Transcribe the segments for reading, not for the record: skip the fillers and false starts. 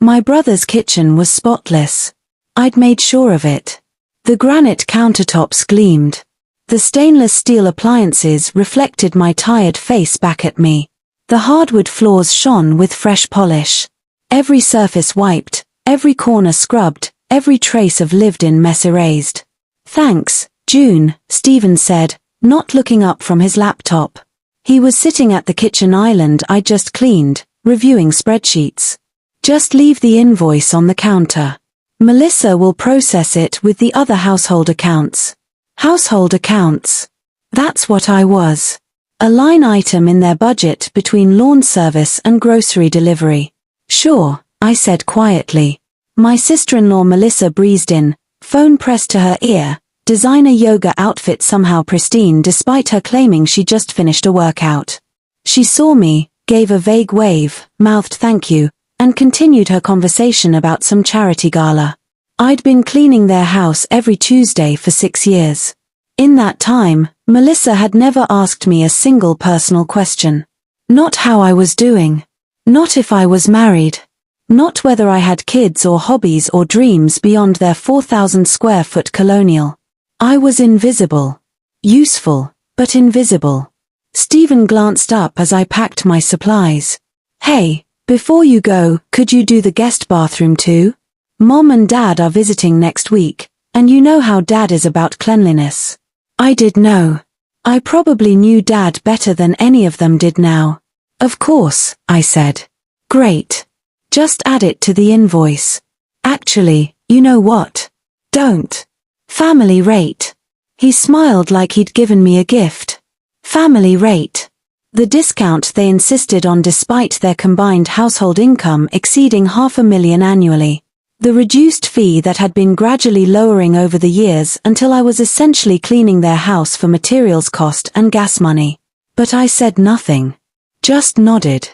My brother's kitchen was spotless. I'd made sure of it. The granite countertops gleamed. The stainless steel appliances reflected my tired face back at me. The hardwood floors shone with fresh polish. Every surface wiped, every corner scrubbed, every trace of lived-in mess erased. "Thanks, June," Stephen said, not looking up from his laptop. He was sitting at the kitchen island I'd just cleaned, reviewing spreadsheets. "Just leave the invoice on the counter. Melissa will process it with the other household accounts." Household accounts. That's what I was. A line item in their budget between lawn service and grocery delivery. "Sure," I said quietly. My sister-in-law Melissa breezed in, phone pressed to her ear, designer yoga outfit somehow pristine despite her claiming she just finished a workout. She saw me, gave a vague wave, mouthed thank you, and continued her conversation about some charity gala. I'd been cleaning their house every Tuesday for 6 years. In that time, Melissa had never asked me a single personal question. Not how I was doing. Not if I was married. Not whether I had kids or hobbies or dreams beyond their 4,000 square foot colonial. I was invisible. Useful, but invisible. Stephen glanced up as I packed my supplies. "Hey, before you go, could you do the guest bathroom too? Mom and Dad are visiting next week, and you know how Dad is about cleanliness." I did know. I probably knew Dad better than any of them did now. "Of course," I said. "Great. Just add it to the invoice. Actually, you know what? Don't. Family rate." He smiled like he'd given me a gift. Family rate. The discount they insisted on despite their combined household income exceeding $500,000 annually. The reduced fee that had been gradually lowering over the years until I was essentially cleaning their house for materials cost and gas money. But I said nothing. Just nodded.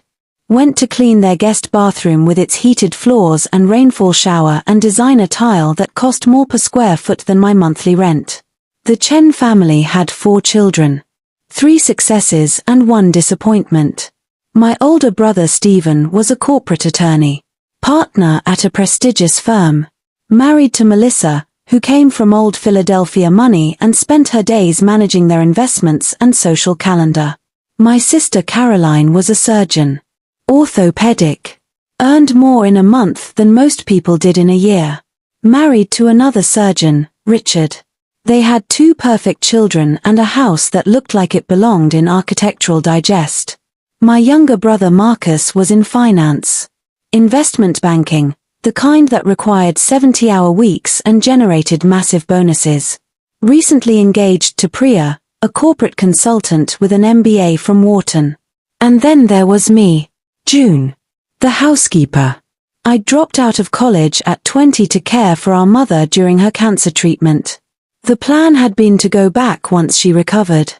Went to clean their guest bathroom with its heated floors and rainfall shower and designer tile that cost more per square foot than my monthly rent. The Chen family had 4 children. 3 successes and 1 disappointment. My older brother Stephen was a corporate attorney. Partner at a prestigious firm. Married to Melissa, who came from old Philadelphia money and spent her days managing their investments and social calendar. My sister Caroline was a surgeon. Orthopedic. Earned more in a month than most people did in a year. Married to another surgeon, Richard. They had 2 perfect children and a house that looked like it belonged in Architectural Digest. My younger brother Marcus was in finance. Investment banking, the kind that required 70-hour weeks and generated massive bonuses. Recently engaged to Priya, a corporate consultant with an MBA from Wharton. And then there was me, June, the housekeeper. I dropped out of college at 20 to care for our mother during her cancer treatment. The plan had been to go back once she recovered.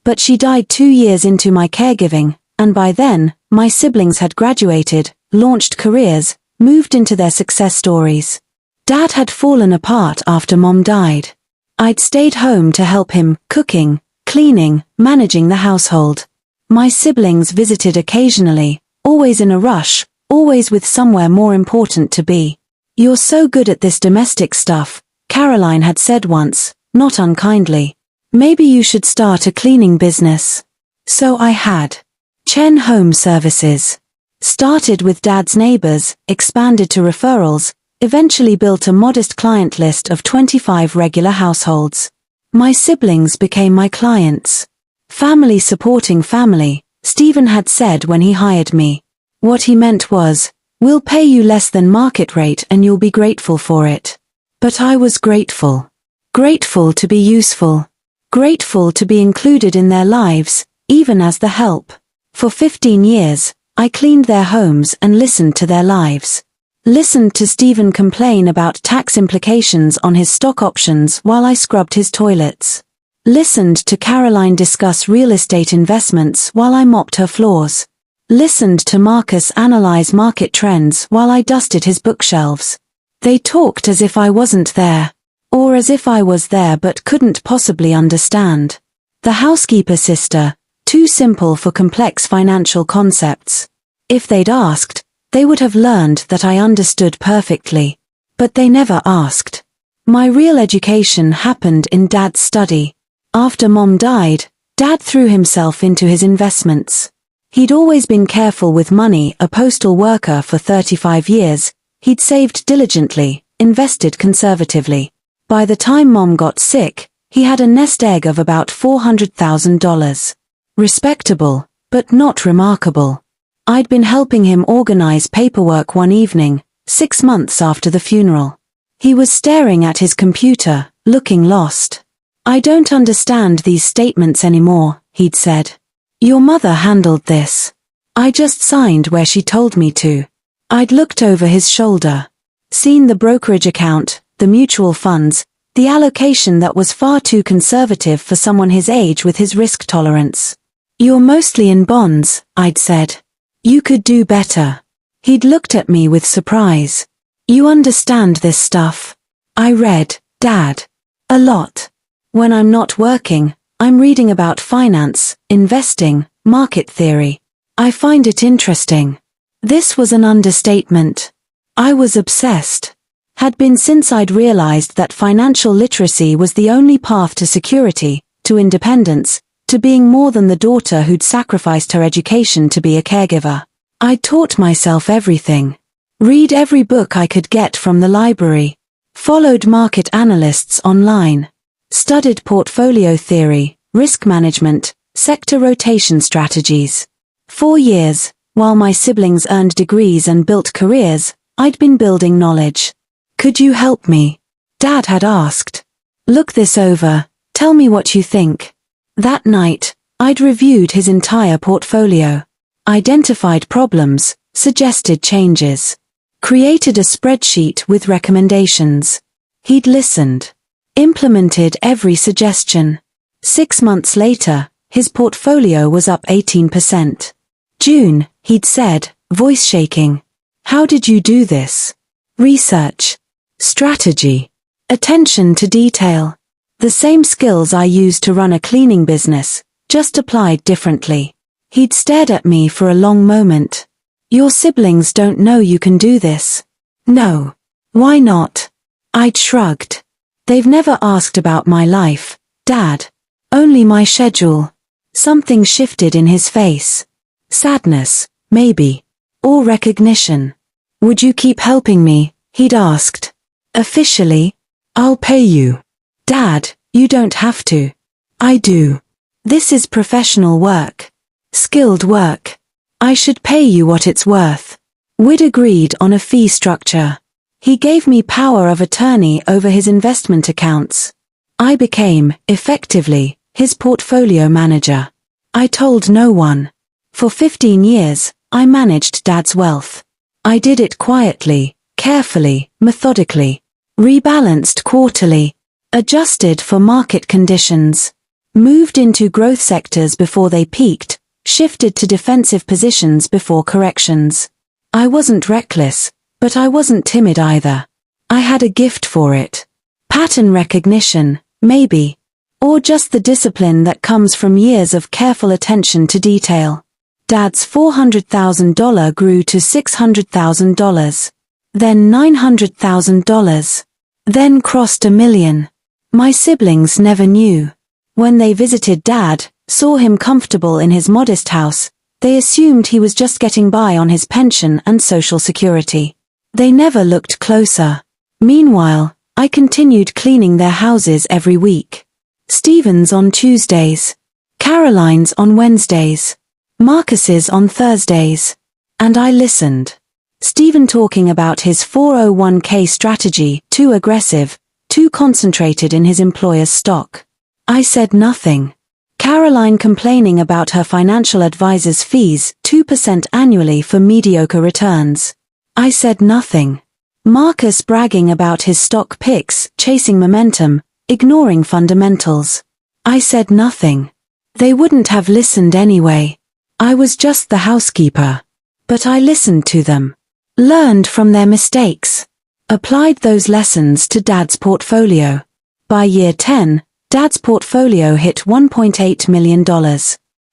But she died 2 years into my caregiving, and by then, my siblings had graduated, launched careers, moved into their success stories. Dad had fallen apart after Mom died. I'd stayed home to help him, cooking, cleaning, managing the household. My siblings visited occasionally, always in a rush, always with somewhere more important to be. "You're so good at this domestic stuff," Caroline had said once, not unkindly. "Maybe you should start a cleaning business." So I had. Chen Home Services. Started with Dad's neighbors, expanded to referrals, eventually built a modest client list of 25 regular households. My siblings became my clients. Family supporting family, Stephen had said when he hired me. What he meant was, "We'll pay you less than market rate and you'll be grateful for it." But I was grateful. Grateful to be useful. Grateful to be included in their lives, even as the help. For 15 years, I cleaned their homes and listened to their lives. Listened to Stephen complain about tax implications on his stock options while I scrubbed his toilets. Listened to Caroline discuss real estate investments while I mopped her floors. Listened to Marcus analyze market trends while I dusted his bookshelves. They talked as if I wasn't there. Or as if I was there but couldn't possibly understand. The housekeeper sister, too simple for complex financial concepts. If they'd asked, They would have learned that I understood perfectly. But they never asked. My real education happened in Dad's study. After Mom died, Dad threw himself into his investments. He'd always been careful with money, a postal worker for 35 years. He'd saved diligently, invested conservatively. By the time Mom got sick, he had a nest egg of about $400,000. Respectable, but not remarkable. I'd been helping him organize paperwork one evening, 6 months after the funeral. He was staring at his computer, looking lost. "I don't understand these statements anymore," he'd said. "Your mother handled this. I just signed where she told me to." I'd looked over his shoulder, seen the brokerage account, the mutual funds, the allocation that was far too conservative for someone his age with his risk tolerance. "You're mostly in bonds," I'd said. "You could do better." He'd looked at me with surprise. "You understand this stuff?" I read, "Dad. A lot. When I'm not working, I'm reading about finance, investing, market theory. I find it interesting." This was an understatement. I was obsessed. Had been since I'd realized that financial literacy was the only path to security, to independence, to being more than the daughter who'd sacrificed her education to be a caregiver. I taught myself everything. Read every book I could get from the library. Followed market analysts online. Studied portfolio theory, risk management, sector rotation strategies. 4 years, while my siblings earned degrees and built careers, I'd been building knowledge. "Could you help me?" Dad had asked. "Look this over, tell me what you think." That night, I'd reviewed his entire portfolio. Identified problems, suggested changes. Created a spreadsheet with recommendations. He'd listened. Implemented every suggestion. 6 months later, his portfolio was up 18%. "June," he'd said, voice shaking. "How did you do this?" "Research. Strategy. Attention to detail. The same skills I used to run a cleaning business, just applied differently." He'd stared at me for a long moment. "Your siblings don't know you can do this." "No. Why not?" I'd shrugged. "They've never asked about my life, Dad. Only my schedule." Something shifted in his face. Sadness, maybe. Or recognition. "Would you keep helping me?" he'd asked. "Officially? I'll pay you." "Dad, you don't have to." "I do. This is professional work. Skilled work. I should pay you what it's worth." We'd agreed on a fee structure. He gave me power of attorney over his investment accounts. I became, effectively, his portfolio manager. I told no one. For 15 years, I managed Dad's wealth. I did it quietly, carefully, methodically. Rebalanced quarterly. Adjusted for market conditions. Moved into growth sectors before they peaked. Shifted to defensive positions before corrections. I wasn't reckless, but I wasn't timid either. I had a gift for it. Pattern recognition, maybe. Or just the discipline that comes from years of careful attention to detail. Dad's $400,000 grew to $600,000. Then $900,000. Then crossed $1 million. My siblings never knew. When they visited Dad, saw him comfortable in his modest house, they assumed he was just getting by on his pension and social security. They never looked closer. Meanwhile, I continued cleaning their houses every week. Stephen's on Tuesdays. Caroline's on Wednesdays. Marcus's on Thursdays. And I listened. Stephen talking about his 401k strategy, too aggressive, too concentrated in his employer's stock. I said nothing. Caroline complaining about her financial advisor's fees, 2% annually for mediocre returns. I said nothing. Marcus bragging about his stock picks, chasing momentum, ignoring fundamentals. I said nothing. They wouldn't have listened anyway. I was just the housekeeper. But I listened to them. Learned from their mistakes. Applied those lessons to Dad's portfolio. By year 10, Dad's portfolio hit $1.8 million.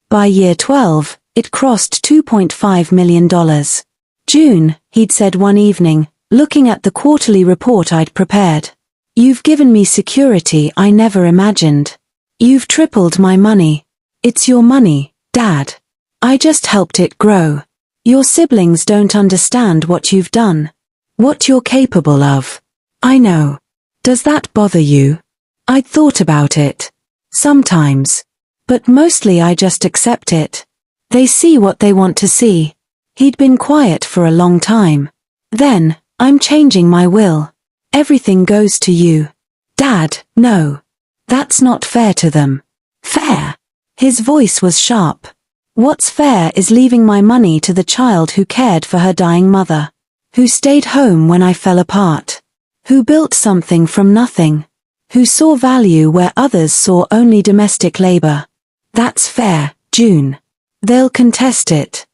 By year 12, it crossed $2.5 million. June, he'd said one evening, looking at the quarterly report I'd prepared. You've given me security I never imagined. You've tripled my money. It's your money, Dad. I just helped it grow. Your siblings don't understand what you've done. What you're capable of. I know. Does that bother you? I'd thought about it. Sometimes. But mostly I just accept it. They see what they want to see. He'd been quiet for a long time. Then, I'm changing my will. Everything goes to you. Dad, no. That's not fair to them. Fair? His voice was sharp. What's fair is leaving my money to the child who cared for her dying mother. Who stayed home when I fell apart. Who built something from nothing. Who saw value where others saw only domestic labor. That's fair, June. They'll contest it.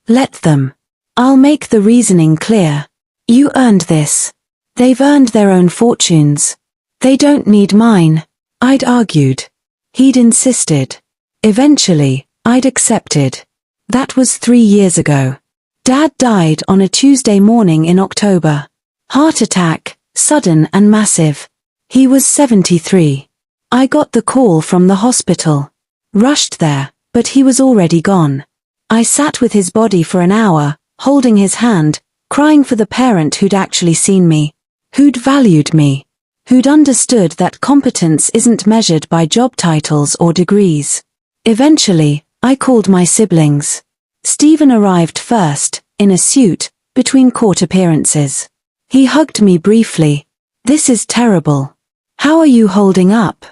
Let them. I'll make the reasoning clear. You earned this. They've earned their own fortunes. They don't need mine, I'd argued. He'd insisted. Eventually, I'd accepted. That was 3 years ago. Dad died on a Tuesday morning in October. Heart attack, sudden and massive. He was 73. I got the call from the hospital. Rushed there, but he was already gone. I sat with his body for an hour, holding his hand, crying for the parent who'd actually seen me, who'd valued me, who'd understood that competence isn't measured by job titles or degrees. Eventually, I called my siblings. Stephen arrived first, in a suit, between court appearances. He hugged me briefly. This is terrible. How are you holding up?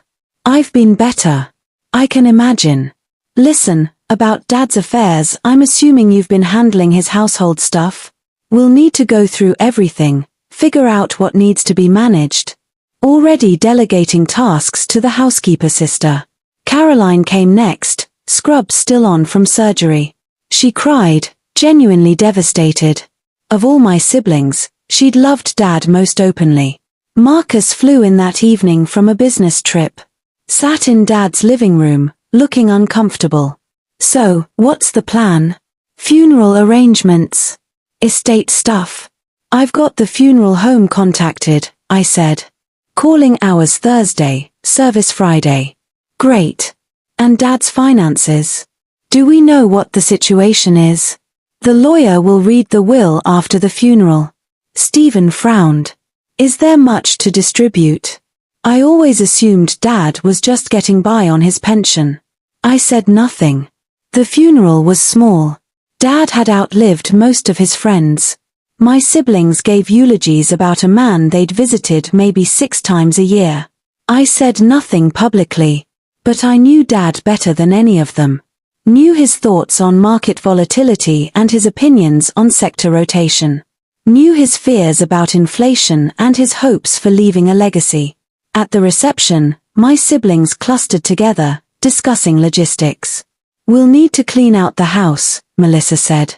I've been better. I can imagine. Listen, about Dad's affairs, I'm assuming you've been handling his household stuff. We'll need to go through everything, figure out what needs to be managed. Already delegating tasks to the housekeeper sister. Caroline came next, scrubs still on from surgery. She cried, genuinely devastated. Of all my siblings, she'd loved Dad most openly. Marcus flew in that evening from a business trip. Sat in Dad's living room, looking uncomfortable. So, what's the plan? Funeral arrangements. Estate stuff. I've got the funeral home contacted, I said. Calling hours Thursday, service Friday. Great. And Dad's finances? Do we know what the situation is? The lawyer will read the will after the funeral. Stephen frowned. Is there much to distribute? I always assumed Dad was just getting by on his pension. I said nothing. The funeral was small. Dad had outlived most of his friends. My siblings gave eulogies about a man they'd visited maybe 6 times a year. I said nothing publicly, but I knew Dad better than any of them. Knew his thoughts on market volatility and his opinions on sector rotation. Knew his fears about inflation and his hopes for leaving a legacy. At the reception, my siblings clustered together, discussing logistics. We'll need to clean out the house, Melissa said.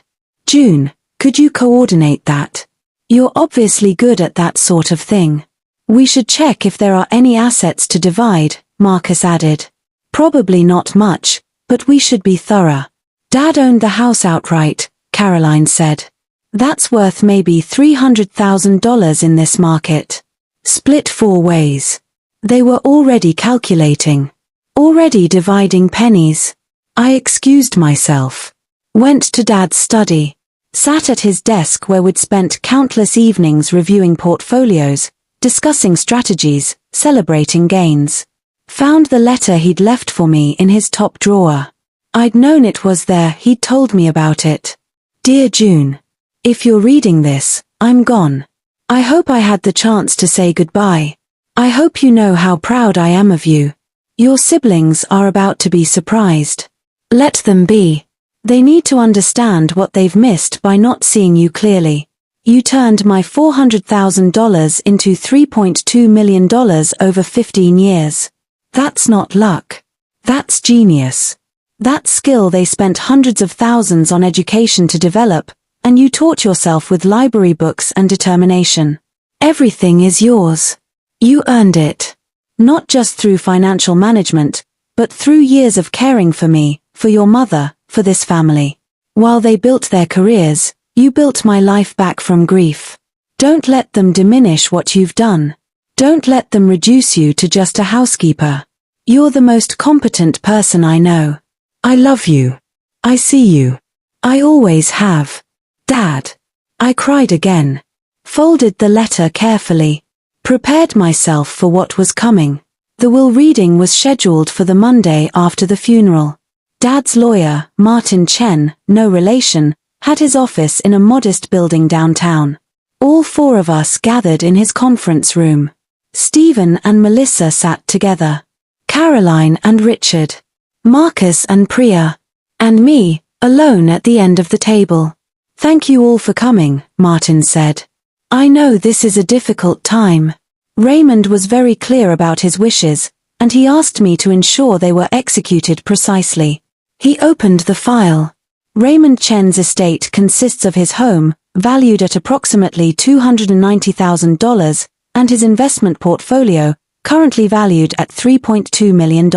June, could you coordinate that? You're obviously good at that sort of thing. We should check if there are any assets to divide, Marcus added. Probably not much, but we should be thorough. Dad owned the house outright, Caroline said. That's worth maybe $300,000 in this market. Split 4 ways. They were already calculating. Already dividing pennies. I excused myself. Went to Dad's study. Sat at his desk where we'd spent countless evenings reviewing portfolios, discussing strategies, celebrating gains. Found the letter he'd left for me in his top drawer. I'd known it was there, he'd told me about it. Dear June. If you're reading this, I'm gone. I hope I had the chance to say goodbye. I hope you know how proud I am of you. Your siblings are about to be surprised. Let them be. They need to understand what they've missed by not seeing you clearly. You turned my $400,000 into $3.2 million over 15 years. That's not luck. That's genius. That skill they spent hundreds of thousands on education to develop, and you taught yourself with library books and determination. Everything is yours. You earned it. Not just through financial management, but through years of caring for me, for your mother, for this family. While they built their careers, You built my life back from grief. Don't let them diminish what you've done. Don't let them reduce you to just a housekeeper. You're the most competent person I know. I love you. I see you. I always have. Dad. I cried again. Folded the letter carefully. Prepared myself for what was coming. The will reading was scheduled for the Monday after the funeral. Dad's lawyer, Martin Chen, no relation, had his office in a modest building downtown. All four of us gathered in his conference room. Stephen and Melissa sat together. Caroline and Richard. Marcus and Priya. And me, alone at the end of the table. Thank you all for coming, Martin said. I know this is a difficult time. Raymond was very clear about his wishes, and he asked me to ensure they were executed precisely. He opened the file. Raymond Chen's estate consists of his home, valued at approximately $290,000, and his investment portfolio, currently valued at $3.2 million.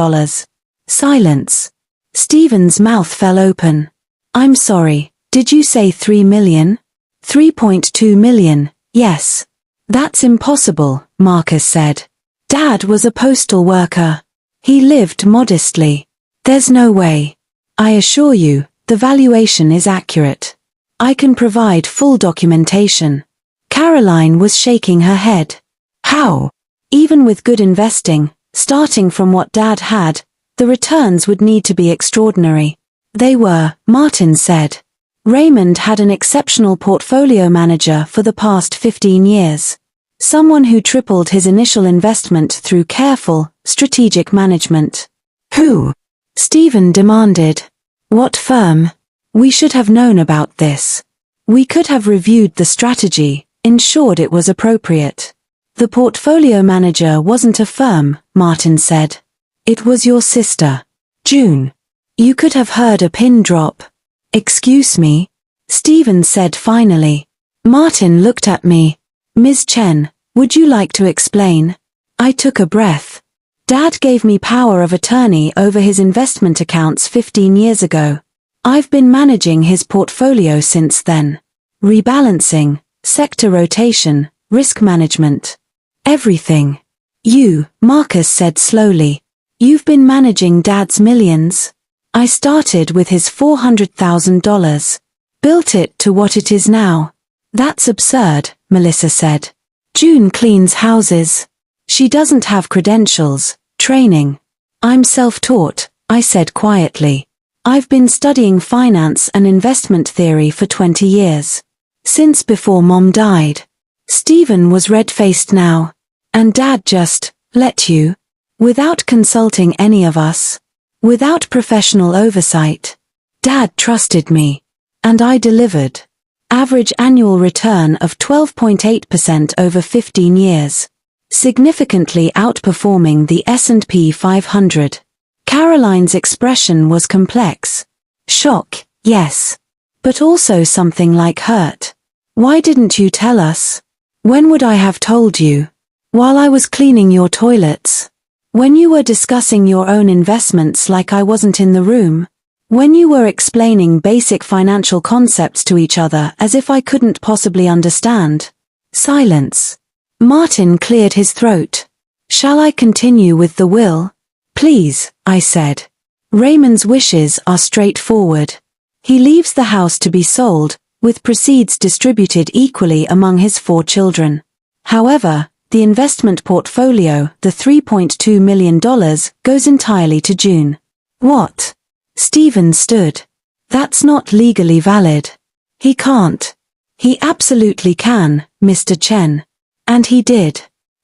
Silence. Stephen's mouth fell open. I'm sorry, did you say 3 million? 3.2 million, yes. That's impossible, Marcus said. Dad was a postal worker. He lived modestly. There's no way. I assure you, the valuation is accurate. I can provide full documentation. Caroline was shaking her head. How? Even with good investing, starting from what Dad had, the returns would need to be extraordinary. They were, Martin said. Raymond had an exceptional portfolio manager for the past 15 years. Someone who tripled his initial investment through careful, strategic management. Who? Stephen demanded. What firm? We should have known about this. We could have reviewed the strategy, ensured it was appropriate. The portfolio manager wasn't a firm, Martin said. It was your sister, June. You could have heard a pin drop. Excuse me? Stephen said finally. Martin looked at me. Ms. Chen, would you like to explain? I took a breath. Dad gave me power of attorney over his investment accounts 15 years ago. I've been managing his portfolio since then. Rebalancing, sector rotation, risk management. Everything. You, Marcus said slowly. You've been managing Dad's millions. I started with his $400,000. Built it to what it is now. That's absurd, Melissa said. June cleans houses. She doesn't have credentials, training. I'm self-taught, I said quietly. I've been studying finance and investment theory for 20 years. Since before Mom died. Stephen was red-faced now. And Dad just let you? Without consulting any of us. Without professional oversight. Dad trusted me. And I delivered. Average annual return of 12.8% over 15 years. Significantly outperforming the S&P 500. Caroline's expression was complex. Shock, yes. But also something like hurt. Why didn't you tell us? When would I have told you? While I was cleaning your toilets? When you were discussing your own investments like I wasn't in the room? When you were explaining basic financial concepts to each other as if I couldn't possibly understand? Silence. Martin cleared his throat. Shall I continue with the will? Please, I said. Raymond's wishes are straightforward. He leaves the house to be sold, with proceeds distributed equally among his 4 children. However, the investment portfolio, the $3.2 million, goes entirely to June. What? Stephen stood. That's not legally valid. He can't. He absolutely can, Mr. Chen. And he did.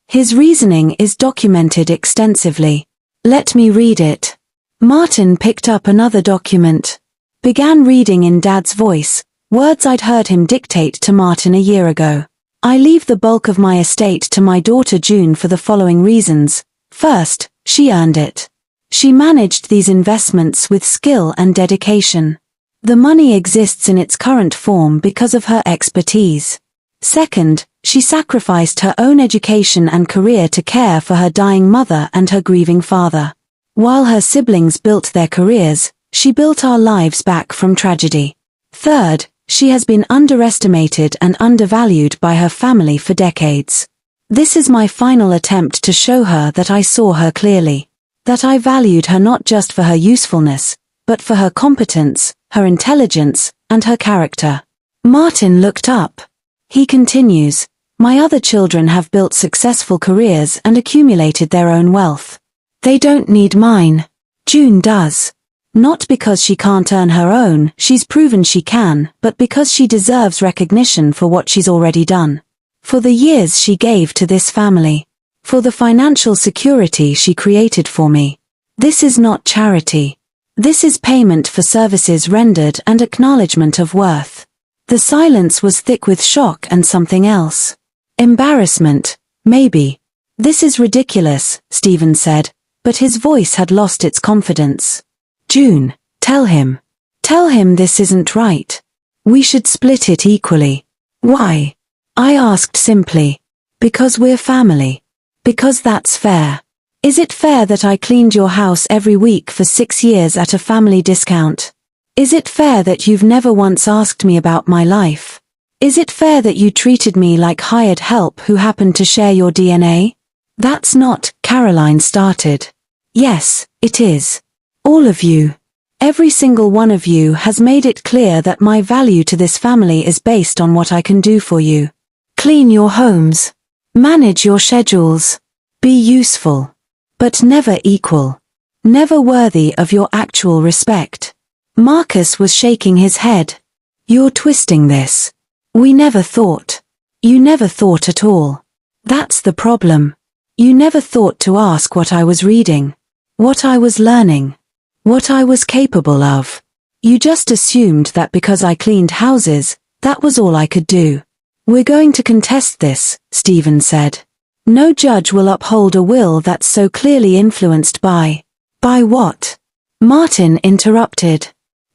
His reasoning is documented extensively. Let me read it. Martin picked up another document. Began reading in Dad's voice, words I'd heard him dictate to Martin a year ago. I leave the bulk of my estate to my daughter June for the following reasons. First, she earned it. She managed these investments with skill and dedication. The money exists in its current form because of her expertise. Second, she sacrificed her own education and career to care for her dying mother and her grieving father. While her siblings built their careers, she built our lives back from tragedy. Third, She has been underestimated and undervalued by her family for decades. This is my final attempt to show her that I saw her clearly. That I valued her not just for her usefulness, but for her competence, her intelligence, and her character. Martin looked up. He continues, my other children have built successful careers and accumulated their own wealth. They don't need mine. June does. Not because she can't earn her own, she's proven she can, but because she deserves recognition for what she's already done. For the years she gave to this family. For the financial security she created for me. This is not charity. This is payment for services rendered and acknowledgement of worth. The silence was thick with shock and something else. Embarrassment, maybe. This is ridiculous, Stephen said, but his voice had lost its confidence. June, tell him. Tell him this isn't right. We should split it equally. Why? I asked simply. Because we're family. Because that's fair. Is it fair that I cleaned your house every week for 6 years at a family discount? Is it fair that you've never once asked me about my life? Is it fair that you treated me like hired help who happened to share your DNA? That's not, Caroline started. Yes, it is. All of you. Every single one of you has made it clear that my value to this family is based on what I can do for you. Clean your homes. Manage your schedules. Be useful. But never equal. Never worthy of your actual respect. Marcus was shaking his head. You're twisting this. We never thought. You never thought at all. That's the problem. You never thought to ask what I was reading. What I was learning. What I was capable of. You just assumed that because I cleaned houses, that was all I could do. We're going to contest this, Stephen said. No judge will uphold a will that's so clearly influenced by what? Martin interrupted.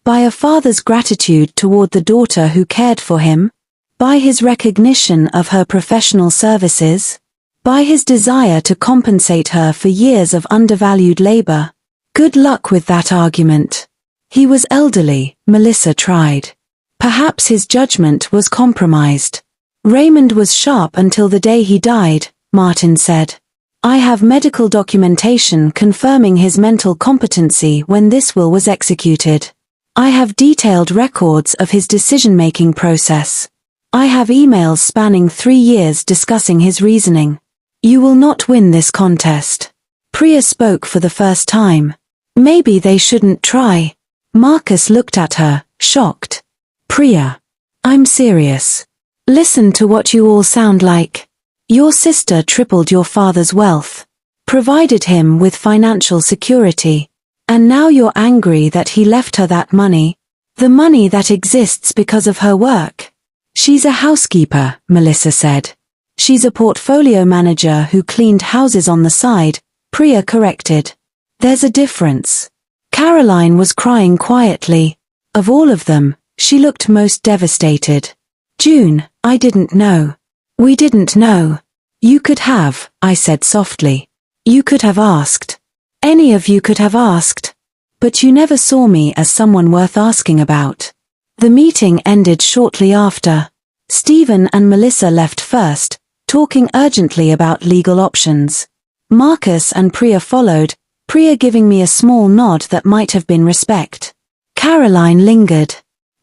By a father's gratitude toward the daughter who cared for him? By his recognition of her professional services? By his desire to compensate her for years of undervalued labor? Good luck with that argument. He was elderly, Melissa tried. Perhaps his judgment was compromised. Raymond was sharp until the day he died, Martin said. I have medical documentation confirming his mental competency when this will was executed. I have detailed records of his decision-making process. I have emails spanning 3 years discussing his reasoning. You will not win this contest. Priya spoke for the first time. Maybe they shouldn't try. Marcus looked at her, shocked. Priya. I'm serious. Listen to what you all sound like. Your sister tripled your father's wealth. Provided him with financial security. And now you're angry that he left her that money. The money that exists because of her work. She's a housekeeper, Melissa said. She's a portfolio manager who cleaned houses on the side, Priya corrected. There's a difference. Caroline was crying quietly. Of all of them, she looked most devastated. June, I didn't know. We didn't know. You could have, I said softly. You could have asked. Any of you could have asked. But you never saw me as someone worth asking about. The meeting ended shortly after. Stephen and Melissa left first, talking urgently about legal options. Marcus and Priya followed, Priya giving me a small nod that might have been respect. Caroline lingered.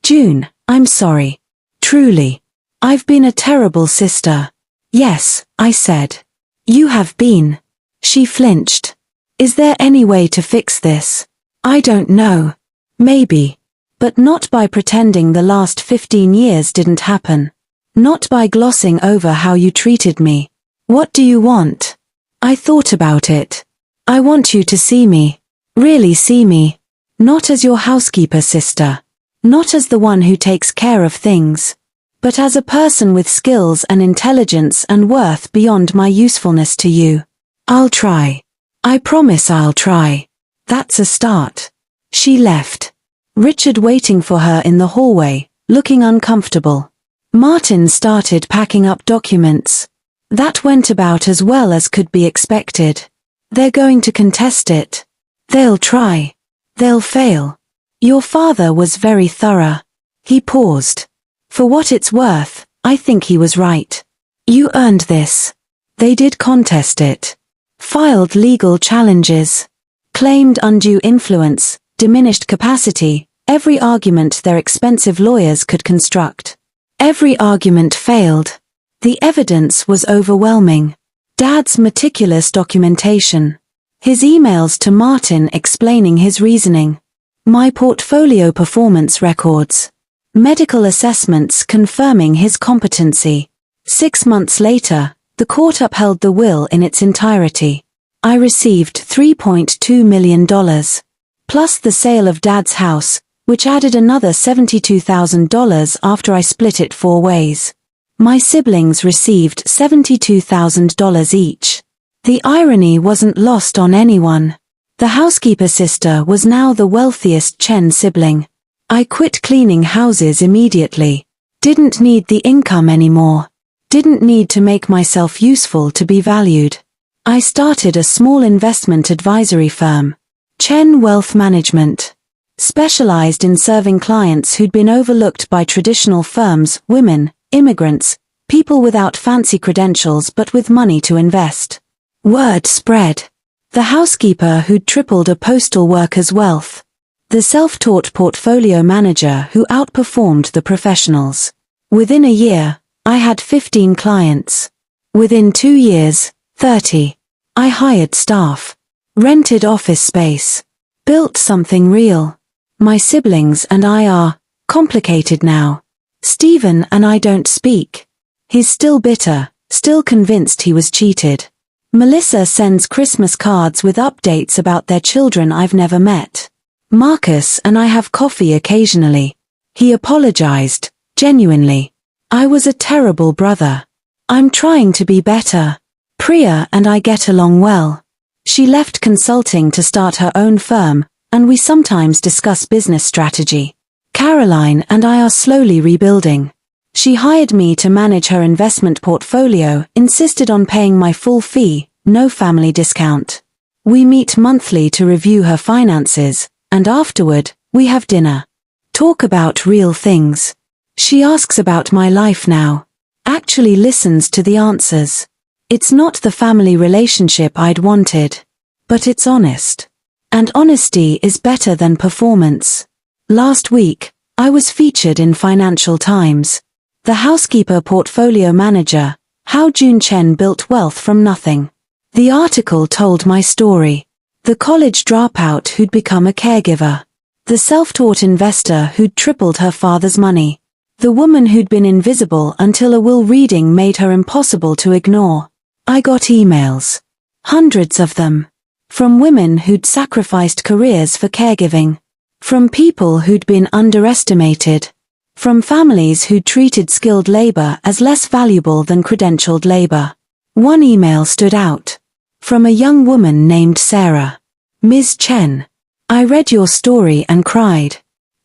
June, I'm sorry. Truly. I've been a terrible sister. Yes, I said. You have been. She flinched. Is there any way to fix this? I don't know. Maybe. But not by pretending the last 15 years didn't happen. Not by glossing over how you treated me. What do you want? I thought about it. I want you to see me. Really see me. Not as your housekeeper sister. Not as the one who takes care of things. But as a person with skills and intelligence and worth beyond my usefulness to you. I'll try. I promise I'll try. That's a start. She left. Richard waiting for her in the hallway, looking uncomfortable. Martin started packing up documents. That went about as well as could be expected. They're going to contest it. They'll try. They'll fail. Your father was very thorough. He paused. For what it's worth, I think he was right. You earned this. They did contest it. Filed legal challenges. Claimed undue influence, diminished capacity, every argument their expensive lawyers could construct. Every argument failed. The evidence was overwhelming. Dad's meticulous documentation. His emails to Martin explaining his reasoning. My portfolio performance records. Medical assessments confirming his competency. 6 months later, the court upheld the will in its entirety. I received $3.2 million. Plus the sale of Dad's house, which added another $72,000 after I split it 4 ways. My siblings received $72,000 each. The irony wasn't lost on anyone. The housekeeper sister was now the wealthiest Chen sibling. I quit cleaning houses immediately. Didn't need the income anymore. Didn't need to make myself useful to be valued. I started a small investment advisory firm, Chen Wealth Management. Specialized in serving clients who'd been overlooked by traditional firms, women, immigrants, people without fancy credentials but with money to invest. Word spread. The housekeeper who'd tripled a postal worker's wealth. The self-taught portfolio manager who outperformed the professionals. Within a year, I had 15 clients. Within 2 years, 30. I hired staff. Rented office space. Built something real. My siblings and I are complicated now. Stephen and I don't speak. He's still bitter, still convinced he was cheated. Melissa sends Christmas cards with updates about their children I've never met. Marcus and I have coffee occasionally. He apologized, genuinely. I was a terrible brother. I'm trying to be better. Priya and I get along well. She left consulting to start her own firm, and we sometimes discuss business strategy. Caroline and I are slowly rebuilding. She hired me to manage her investment portfolio, insisted on paying my full fee, no family discount. We meet monthly to review her finances, and afterward, we have dinner. Talk about real things. She asks about my life now. Actually listens to the answers. It's not the family relationship I'd wanted. But it's honest. And honesty is better than performance. Last week, I was featured in Financial Times. The housekeeper portfolio manager, how Jun Chen built wealth from nothing. The article told my story. The college dropout who'd become a caregiver. The self-taught investor who'd tripled her father's money. The woman who'd been invisible until a will reading made her impossible to ignore. I got emails. Hundreds of them. From women who'd sacrificed careers for caregiving. From people who'd been underestimated. From families who'd treated skilled labor as less valuable than credentialed labor. One email stood out. From a young woman named Sarah. Ms. Chen. I read your story and cried.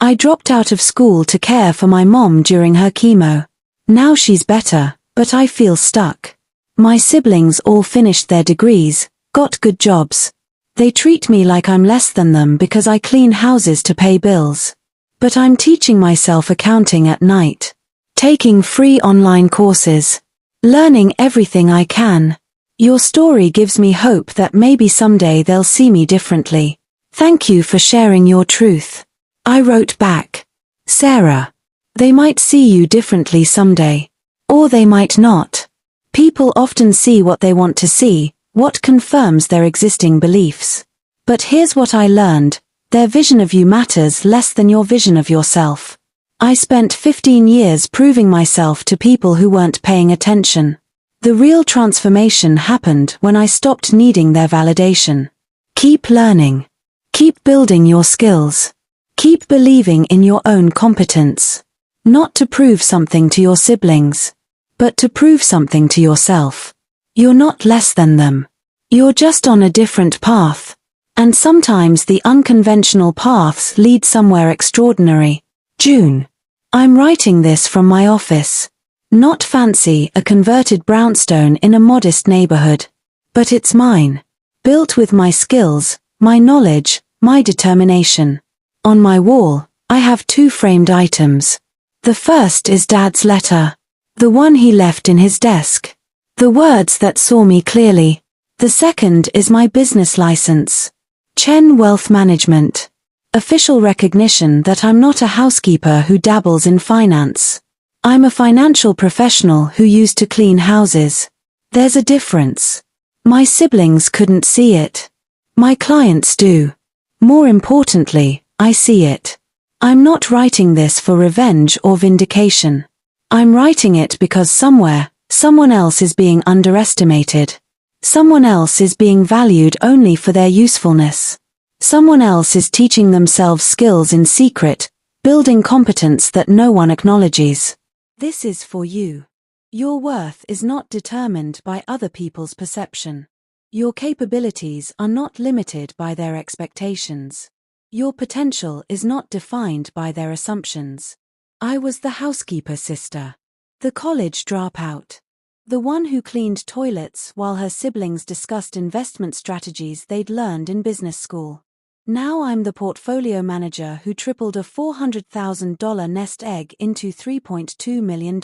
I dropped out of school to care for my mom during her chemo. Now she's better, but I feel stuck. My siblings all finished their degrees, got good jobs. They treat me like I'm less than them because I clean houses to pay bills. But I'm teaching myself accounting at night. Taking free online courses. Learning everything I can. Your story gives me hope that maybe someday they'll see me differently. Thank you for sharing your truth. I wrote back. Sarah. They might see you differently someday. Or they might not. People often see what they want to see, what confirms their existing beliefs. But here's what I learned. Their vision of you matters less than your vision of yourself. I spent 15 years proving myself to people who weren't paying attention. The real transformation happened when I stopped needing their validation. Keep learning. Keep building your skills. Keep believing in your own competence. Not to prove something to your siblings, but to prove something to yourself. You're not less than them. You're just on a different path. And sometimes the unconventional paths lead somewhere extraordinary. June. I'm writing this from my office. Not fancy, a converted brownstone in a modest neighborhood. But it's mine. Built with my skills, my knowledge, my determination. On my wall, I have 2 framed items. The first is Dad's letter. The one he left in his desk. The words that saw me clearly. The second is my business license. Chen Wealth Management. Official recognition that I'm not a housekeeper who dabbles in finance. I'm a financial professional who used to clean houses. There's a difference. My siblings couldn't see it. My clients do. More importantly, I see it. I'm not writing this for revenge or vindication. I'm writing it because somewhere, someone else is being underestimated. Someone else is being valued only for their usefulness. Someone else is teaching themselves skills in secret, building competence that no one acknowledges. This is for you. Your worth is not determined by other people's perception. Your capabilities are not limited by their expectations. Your potential is not defined by their assumptions. I was the housekeeper sister. The college dropout. The one who cleaned toilets while her siblings discussed investment strategies they'd learned in business school. Now I'm the portfolio manager who tripled a $400,000 nest egg into $3.2 million.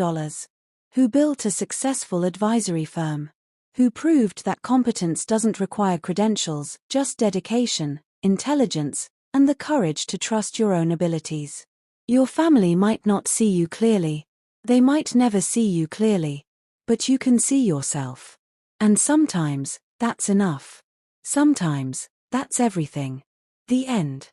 Who built a successful advisory firm. Who proved that competence doesn't require credentials, just dedication, intelligence, and the courage to trust your own abilities. Your family might not see you clearly. They might never see you clearly. But you can see yourself. And sometimes, that's enough. Sometimes, that's everything. The end.